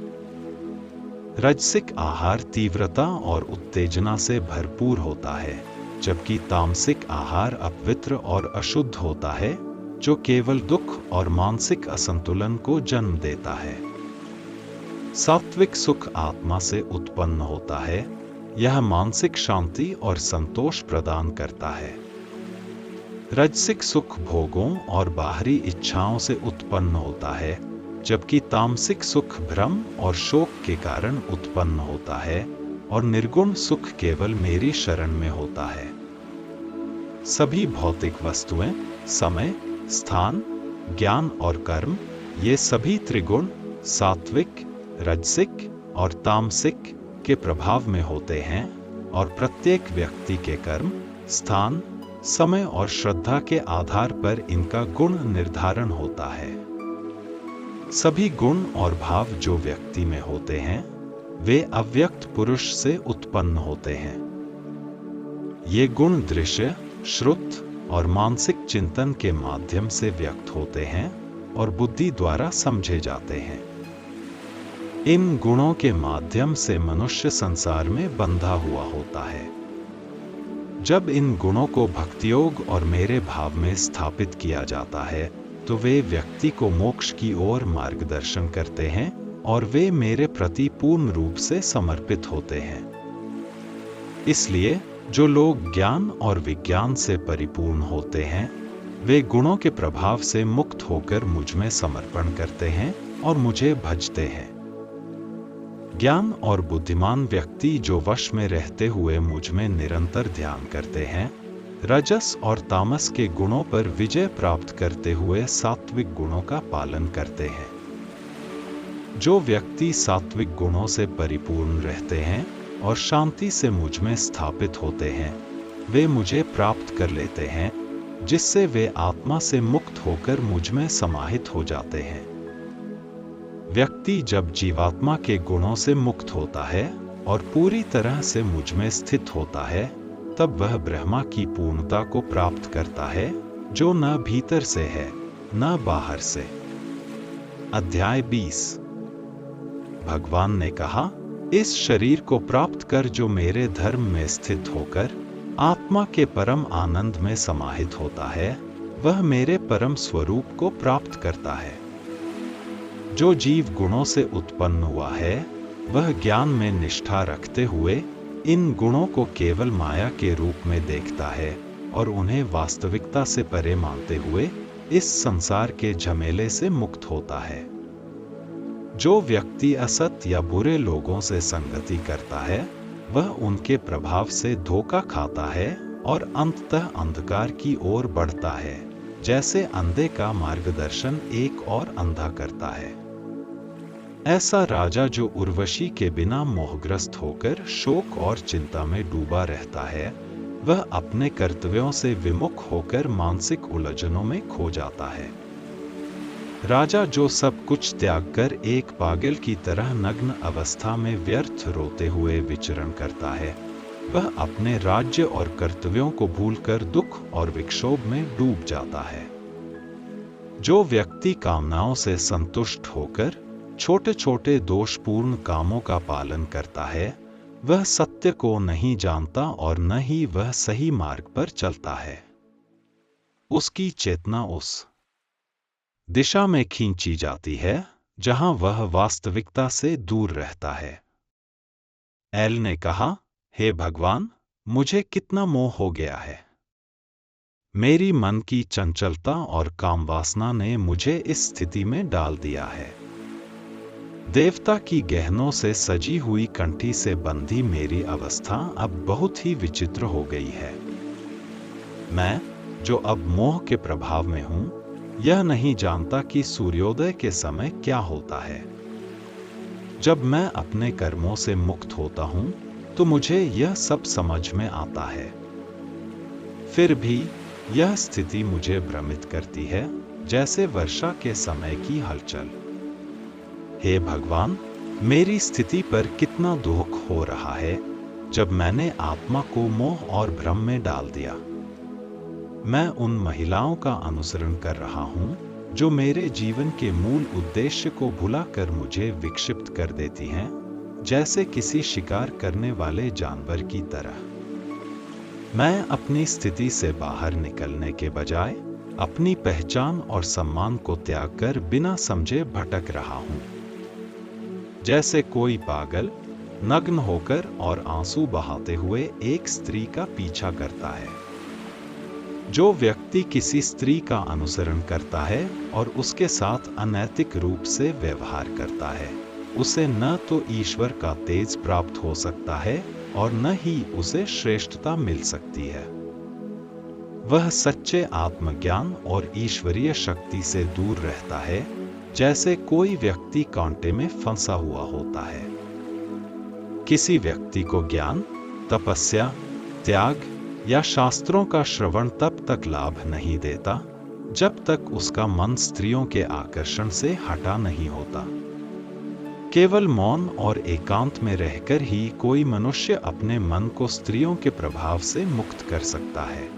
राजसिक आहार तीव्रता और उत्तेजना से भरपूर होता है, जबकि तामसिक आहार अपवित्र और अशुद्ध होता है, जो केवल दुख और मानसिक असंतुलन को जन्म देता है। सात्विक सुख आत्मा से उत्पन्न होता है। यह मानसिक शांति और संतोष प्रदान करता है। राजसिक सुख भोगों और बाहरी इच्छाओं से उत्पन्न होता है, जबकि तामसिक सुख भ्रम और शोक के कारण उत्पन्न होता है, और निर्गुण सुख केवल मेरी शरण में होता है। सभी भौतिक वस्तुएं, समय, स्थान, ज्ञान और कर्म, ये सभी त्रिगुण सात्विक, राजसिक और तामसिक के प्रभाव में होते हैं, और प्रत्येक व्यक्ति के कर्म, स्थान, समय और श्रद्धा के आधार पर इनका गुण निर्धारण होता है। सभी गुण और भाव जो व्यक्ति में होते हैं, वे अव्यक्त पुरुष से उत्पन्न होते हैं। ये गुण दृश्य, श्रुत और मानसिक चिंतन के माध्यम से व्यक्त होते हैं और बुद्धि द्वारा समझे जाते हैं। इन गुणों के माध्यम से मनुष्य संसार में बंधा हुआ होता है। जब इन गुणों को भक्तियोग और मेरे भाव में स्थापित किया जाता है, तो वे व्यक्ति को मोक्ष की ओर मार्गदर्शन करते हैं और वे मेरे प्रति पूर्ण रूप से समर्पित होते हैं। इसलिए जो लोग ज्ञान और विज्ञान से परिपूर्ण होते हैं, वे गुणों के प्रभाव से मुक्त होकर मुझ में समर्पण करते हैं और मुझे भजते हैं। ज्ञान और बुद्धिमान व्यक्ति जो वश में रहते हुए मुझ में निरंतर ध्यान करते हैं, रजस और तामस के गुणों पर विजय प्राप्त करते हुए सात्विक गुणों का पालन करते हैं। जो व्यक्ति सात्विक गुणों से परिपूर्ण रहते हैं और शांति से मुझ में स्थापित होते हैं, वे मुझे प्राप्त कर लेते हैं, जिससे वे आत्मा से मुक्त होकर मुझ में समाहित हो जाते हैं। व्यक्ति जब जीवात्मा के गुणों से मुक्त होता है और पूरी तरह से मुझ में स्थित होता है, तब वह ब्रह्मा की पूर्णता को प्राप्त करता है, जो न भीतर से है न बाहर से। अध्याय 20। भगवान ने कहा, इस शरीर को प्राप्त कर जो मेरे धर्म में स्थित होकर आत्मा के परम आनंद में समाहित होता है, वह मेरे परम स्वरूप को प्राप्त करता है। जो जीव गुणों से उत्पन्न हुआ है, वह ज्ञान में निष्ठा रखते हुए इन गुणों को केवल माया के रूप में देखता है और उन्हें वास्तविकता से परे मानते हुए इस संसार के झमेले से मुक्त होता है। जो व्यक्ति असत या बुरे लोगों से संगति करता है, वह उनके प्रभाव से धोखा खाता है और अंततः अंधकार की ओर बढ़ता है, जैसे अंधे का मार्गदर्शन एक और अंधा करता है। ऐसा राजा जो उर्वशी के बिना मोहग्रस्त होकर शोक और चिंता में डूबा रहता है, वह अपने कर्तव्यों से विमुख होकर मानसिक उलझनों में खो जाता है। राजा जो सब कुछ त्याग कर एक पागल की तरह नग्न अवस्था में व्यर्थ रोते हुए विचरण करता है, वह अपने राज्य और कर्तव्यों को भूलकर दुख और विक्षोभ में डूब जाता है। जो व्यक्ति कामनाओं से संतुष्ट होकर छोटे छोटे दोषपूर्ण कामों का पालन करता है, वह सत्य को नहीं जानता और न ही वह सही मार्ग पर चलता है। उसकी चेतना उस दिशा में खींची जाती है जहां वह वास्तविकता से दूर रहता है। एल ने कहा, हे भगवान, मुझे कितना मोह हो गया है। मेरी मन की चंचलता और काम वासना ने मुझे इस स्थिति में डाल दिया है। देवता की गहनों से सजी हुई कंठी से बंधी मेरी अवस्था अब बहुत ही विचित्र हो गई है। मैं, जो अब मोह के प्रभाव में हूं, यह नहीं जानता कि सूर्योदय के समय क्या होता है। जब मैं अपने कर्मों से मुक्त होता हूं, तो मुझे यह सब समझ में आता है। फिर भी यह स्थिति मुझे भ्रमित करती है, जैसे वर्षा के समय की हलचल। हे भगवान, मेरी स्थिति पर कितना दुख हो रहा है, जब मैंने आत्मा को मोह और भ्रम में डाल दिया। मैं उन महिलाओं का अनुसरण कर रहा हूं, जो मेरे जीवन के मूल उद्देश्य को भुलाकर मुझे विक्षिप्त कर देती हैं, जैसे किसी शिकार करने वाले जानवर की तरह। मैं अपनी स्थिति से बाहर निकलने के बजाय अपनी पहचान और सम्मान को त्याग कर बिना समझे भटक रहा हूं। जैसे कोई पागल नग्न होकर और आंसू बहाते हुए एक स्त्री का पीछा करता है। जो व्यक्ति किसी स्त्री का अनुसरण करता है और उसके साथ अनैतिक रूप से व्यवहार करता है, उसे न तो ईश्वर का तेज प्राप्त हो सकता है और न ही उसे श्रेष्ठता मिल सकती है। वह सच्चे आत्मज्ञान और ईश्वरीय शक्ति से दूर रहता है, जैसे कोई व्यक्ति कांटे में फंसा हुआ होता है। किसी व्यक्ति को ज्ञान, तपस्या, त्याग या शास्त्रों का श्रवण तब तक लाभ नहीं देता जब तक उसका मन स्त्रियों के आकर्षण से हटा नहीं होता। केवल मौन और एकांत में रहकर ही कोई मनुष्य अपने मन को स्त्रियों के प्रभाव से मुक्त कर सकता है।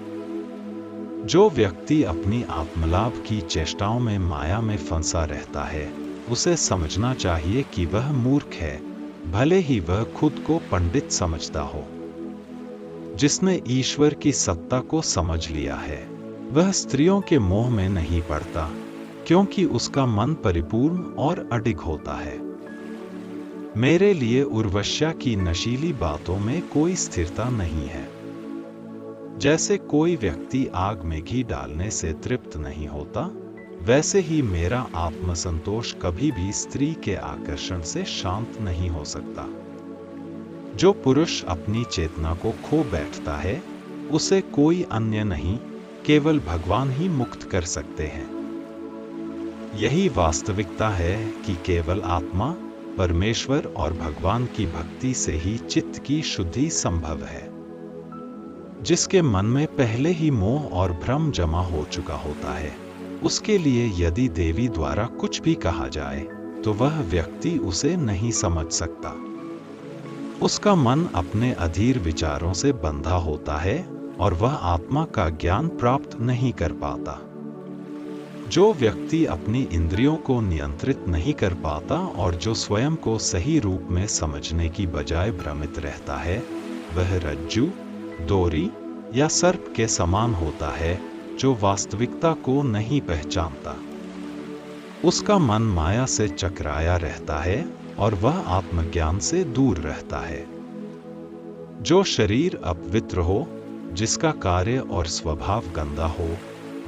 जो व्यक्ति अपनी आत्मलाभ की चेष्टाओं में माया में फंसा रहता है, उसे समझना चाहिए कि वह मूर्ख है, भले ही वह खुद को पंडित समझता हो। जिसने ईश्वर की सत्ता को समझ लिया है, वह स्त्रियों के मोह में नहीं पड़ता, क्योंकि उसका मन परिपूर्ण और अडिग होता है। मेरे लिए उर्वश्या की नशीली बातों में कोई स्थिरता नहीं है। जैसे कोई व्यक्ति आग में घी डालने से तृप्त नहीं होता, वैसे ही मेरा आत्मसंतोष कभी भी स्त्री के आकर्षण से शांत नहीं हो सकता। जो पुरुष अपनी चेतना को खो बैठता है, उसे कोई अन्य नहीं, केवल भगवान ही मुक्त कर सकते हैं। यही वास्तविकता है कि केवल आत्मा, परमेश्वर और भगवान की भक्ति से ही चित्त की शुद्धि संभव है। जिसके मन में पहले ही मोह और भ्रम जमा हो चुका होता है, उसके लिए यदि देवी द्वारा कुछ भी कहा जाए तो वह व्यक्ति उसे नहीं समझ सकता। उसका मन अपने अधीर विचारों से बंधा होता है और वह आत्मा का ज्ञान प्राप्त नहीं कर पाता। जो व्यक्ति अपनी इंद्रियों को नियंत्रित नहीं कर पाता और जो स्वयं को सही रूप में समझने की बजाय भ्रमित रहता है, वह रज्जू, डोरी या सर्प के समान होता है, जो वास्तविकता को नहीं पहचानता। उसका मन माया से चकराया रहता है और वह आत्मज्ञान से दूर रहता है। जो शरीर अपवित्र हो, जिसका कार्य और स्वभाव गंदा हो,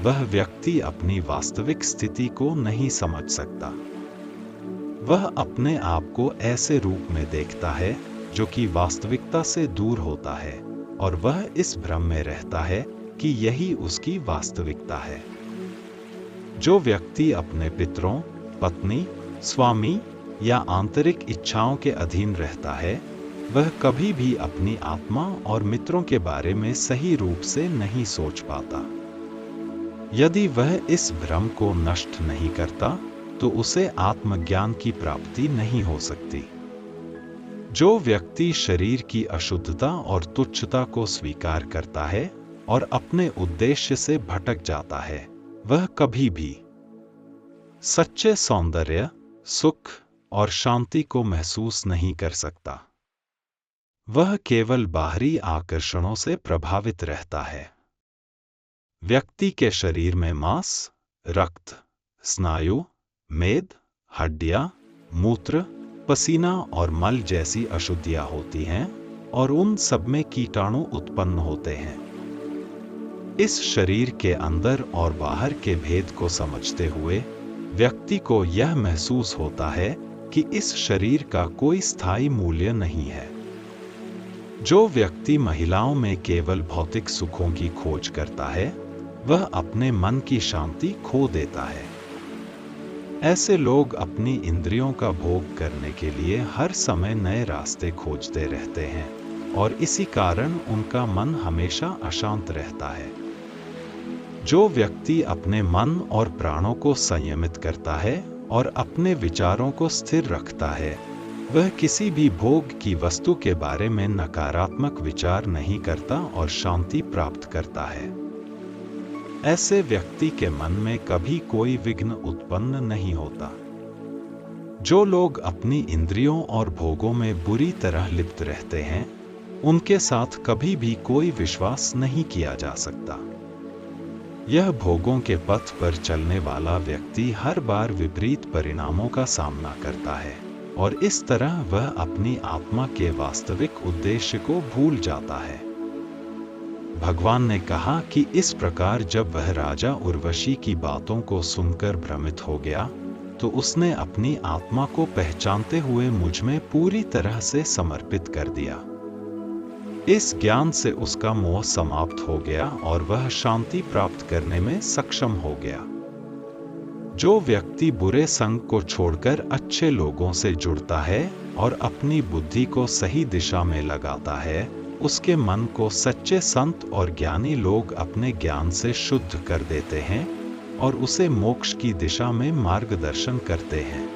वह व्यक्ति अपनी वास्तविक स्थिति को नहीं समझ सकता। वह अपने आप को ऐसे रूप में देखता है जो कि वास्तविकता से दूर होता है, और वह इस भ्रम में रहता है कि यही उसकी वास्तविकता है। जो व्यक्ति अपने पितरों, पत्नी, स्वामी या आंतरिक इच्छाओं के अधीन रहता है, वह कभी भी अपनी आत्मा और मित्रों के बारे में सही रूप से नहीं सोच पाता। यदि वह इस भ्रम को नष्ट नहीं करता, तो उसे आत्मज्ञान की प्राप्ति नहीं हो सकती। जो व्यक्ति शरीर की अशुद्धता और तुच्छता को स्वीकार करता है और अपने उद्देश्य से भटक जाता है, वह कभी भी सच्चे सौंदर्य, सुख और शांति को महसूस नहीं कर सकता। वह केवल बाहरी आकर्षणों से प्रभावित रहता है। व्यक्ति के शरीर में मांस, रक्त, स्नायु, मेद, हड्डियां, मूत्र, पसीना और मल जैसी अशुद्धियां होती हैं और उन सब में कीटाणु उत्पन्न होते हैं। इस शरीर के अंदर और बाहर के भेद को समझते हुए व्यक्ति को यह महसूस होता है कि इस शरीर का कोई स्थायी मूल्य नहीं है। जो व्यक्ति महिलाओं में केवल भौतिक सुखों की खोज करता है, वह अपने मन की शांति खो देता है। ऐसे लोग अपनी इंद्रियों का भोग करने के लिए हर समय नए रास्ते खोजते रहते हैं और इसी कारण उनका मन हमेशा अशांत रहता है। जो व्यक्ति अपने मन और प्राणों को संयमित करता है और अपने विचारों को स्थिर रखता है, वह किसी भी भोग की वस्तु के बारे में नकारात्मक विचार नहीं करता और शांति प्राप्त करता है। ऐसे व्यक्ति के मन में कभी कोई विघ्न उत्पन्न नहीं होता। जो लोग अपनी इंद्रियों और भोगों में बुरी तरह लिप्त रहते हैं, उनके साथ कभी भी कोई विश्वास नहीं किया जा सकता। यह भोगों के पथ पर चलने वाला व्यक्ति हर बार विपरीत परिणामों का सामना करता है और इस तरह वह अपनी आत्मा के वास्तविक उद्देश्य को भूल जाता है। भगवान ने कहा कि इस प्रकार जब वह राजा उर्वशी की बातों को सुनकर भ्रमित हो गया तो उसने अपनी आत्मा को पहचानते हुए मुझ में पूरी तरह से समर्पित कर दिया। इस ज्ञान से उसका मोह समाप्त हो गया और वह शांति प्राप्त करने में सक्षम हो गया। जो व्यक्ति बुरे संग को छोड़कर अच्छे लोगों से जुड़ता है और अपनी बुद्धि को सही दिशा में लगाता है, उसके मन को सच्चे संत और ज्ञानी लोग अपने ज्ञान से शुद्ध कर देते हैं और उसे मोक्ष की दिशा में मार्गदर्शन करते हैं।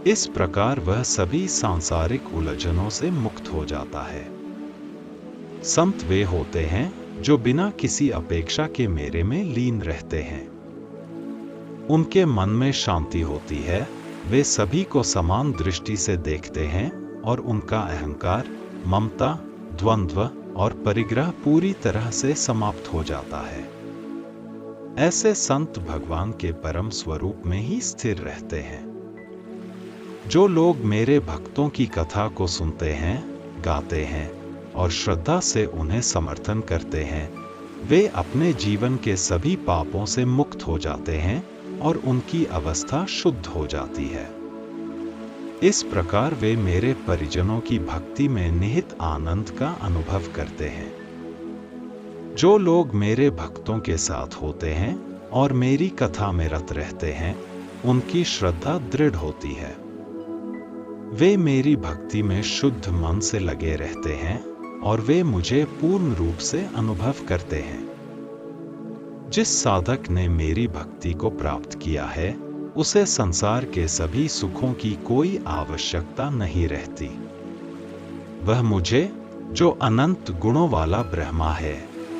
इस प्रकार वह सभी सांसारिक उलझनों से मुक्त हो जाता है। संत वे होते हैं जो बिना किसी अपेक्षा के मेरे में लीन रहते हैं। उनके मन में शांति होती है, वे सभी को समान दृष्टि से देखते हैं और उनका अहंकार, ममता, द्वंद्व और परिग्रह पूरी तरह से समाप्त हो जाता है। ऐसे संत भगवान के परम स्वरूप में ही स्थिर रहते हैं। जो लोग मेरे भक्तों की कथा को सुनते हैं, गाते हैं और श्रद्धा से उन्हें समर्थन करते हैं, वे अपने जीवन के सभी पापों से मुक्त हो जाते हैं और उनकी अवस्था शुद्ध हो जाती है। इस प्रकार वे मेरे परिजनों की भक्ति में निहित आनंद का अनुभव करते हैं। जो लोग मेरे भक्तों के साथ होते हैं और मेरी कथा में रत रहते हैं, उनकी श्रद्धा दृढ़ होती है। वे मेरी भक्ति में शुद्ध मन से लगे रहते हैं और वे मुझे पूर्ण रूप से अनुभव करते हैं। जिस साधक ने मेरी भक्ति को प्राप्त किया है, उसे संसार के सभी सुखों की कोई आवश्यकता नहीं रहती। वह मुझे, जो अनंत गुणों वाला ब्रह्मा है,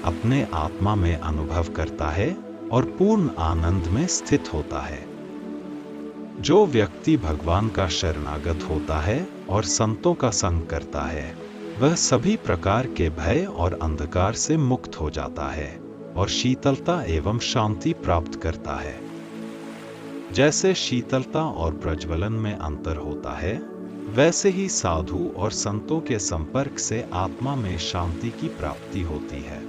अपने आत्मा में अनुभव करता है और पूर्ण आनंद में स्थित होता है। जो व्यक्ति भगवान का शरणागत होता है और संतों का संग करता है, वह सभी प्रकार के भय और अंधकार से मुक्त हो जाता है और शीतलता एवं शांति प्राप्त करता है। जैसे शीतलता और प्रज्वलन में अंतर होता है, वैसे ही साधु और संतों के संपर्क से आत्मा में शांति की प्राप्ति होती है।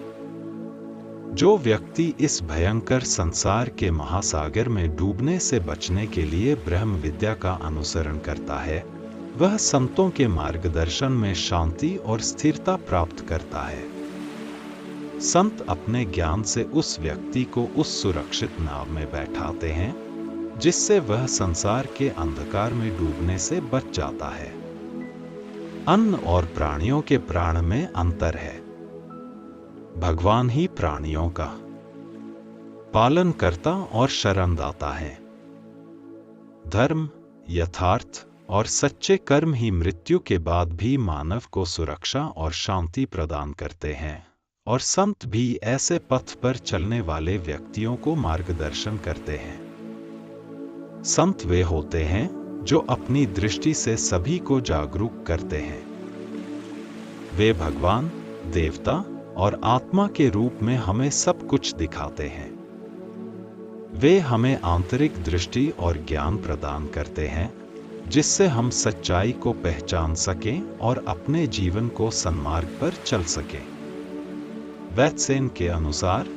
जो व्यक्ति इस भयंकर संसार के महासागर में डूबने से बचने के लिए ब्रह्म विद्या का अनुसरण करता है, वह संतों के मार्गदर्शन में शांति और स्थिरता प्राप्त करता है। संत अपने ज्ञान से उस व्यक्ति को उस सुरक्षित नाव में बैठाते हैं जिससे वह संसार के अंधकार में डूबने से बच जाता है। अन्न और प्राणियों के प्राण में अंतर है। भगवान ही प्राणियों का पालन करता और शरणदाता है। धर्म, यथार्थ और सच्चे कर्म ही मृत्यु के बाद भी मानव को सुरक्षा और शांति प्रदान करते हैं, और संत भी ऐसे पथ पर चलने वाले व्यक्तियों को मार्गदर्शन करते हैं। संत वे होते हैं जो अपनी दृष्टि से सभी को जागरूक करते हैं। वे भगवान, देवता और आत्मा के रूप में हमें सब कुछ दिखाते हैं। वे हमें आंतरिक दृष्टि और ज्ञान प्रदान करते हैं जिससे हम सच्चाई को पहचान सकें और अपने जीवन को सन्मार्ग पर चल सकें। वैत्सेन के अनुसार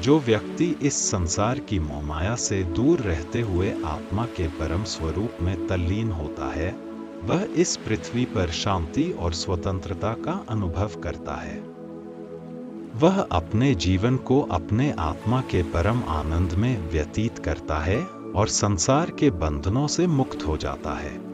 जो व्यक्ति इस संसार की मोहमाया से दूर रहते हुए आत्मा के परम स्वरूप में तल्लीन होता है, वह इस पृथ्वी पर शांति और स्वतंत्रता का अनुभव करता है। वह अपने जीवन को अपने आत्मा के परम आनंद में व्यतीत करता है और संसार के बंधनों से मुक्त हो जाता है।